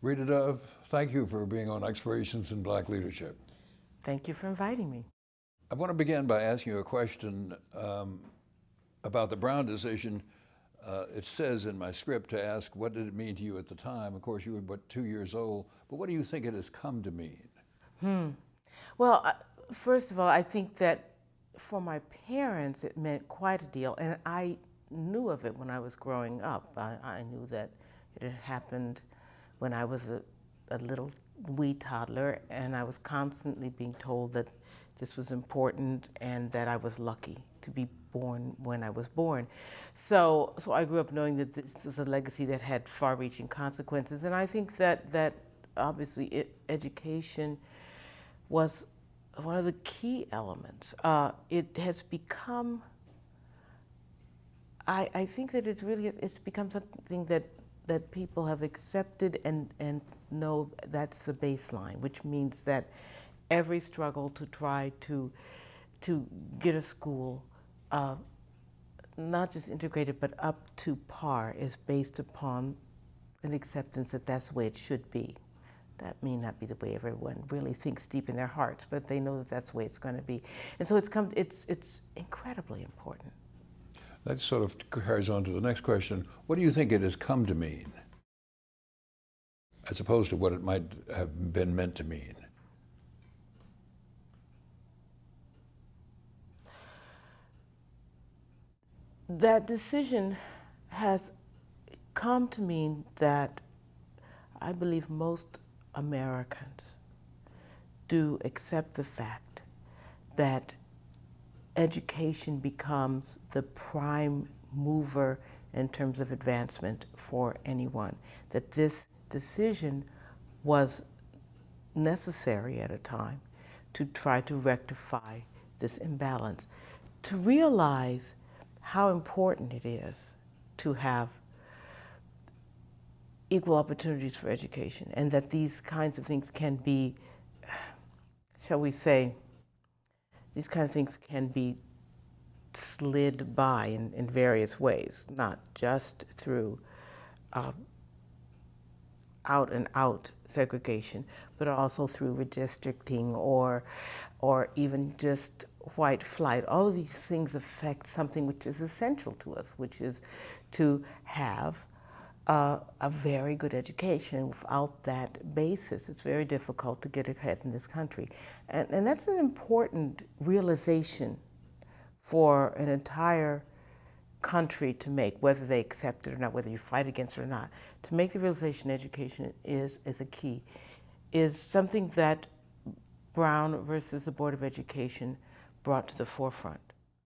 Rita Dove, thank you for being on Explorations in Black Leadership. Thank you for inviting me. I want to begin by asking you a question about the Brown decision. It says in my script to ask, what did it mean to you at the time? Of course, you were but 2 years old, but what do you think it has come to mean? Well, first of all, I think that for my parents, it meant quite a deal, and I knew of it when I was growing up. I knew that it had happened when I was a little wee toddler, and I was constantly being told that this was important and that I was lucky to be born when I was born. So I grew up knowing that this was a legacy that had far-reaching consequences, and I think that obviously education was one of the key elements. It has become, I think that it's become something that people have accepted and know that's the baseline, which means that every struggle to try to get a school not just integrated but up to par is based upon an acceptance that that's the way it should be. That may not be the way everyone really thinks deep in their hearts, but they know that that's the way it's going to be. And so it's incredibly important. That sort of carries on to the next question. What do you think it has come to mean, as opposed to what it might have been meant to mean? That decision has come to mean that I believe most Americans do accept the fact that education becomes the prime mover in terms of advancement for anyone, that this decision was necessary at a time to try to rectify this imbalance, to realize how important it is to have equal opportunities for education, and that these kinds of things can be, shall we say, these kinds of things can be slid by in various ways, not just through out and out segregation, but also through redistricting or even just white flight. All of these things affect something which is essential to us, which is to have a very good education. Without that basis, it's very difficult to get ahead in this country. And that's an important realization for an entire country to make, whether they accept it or not, whether you fight against it or not. To make the realization education is a key, is something that Brown versus the Board of Education brought to the forefront.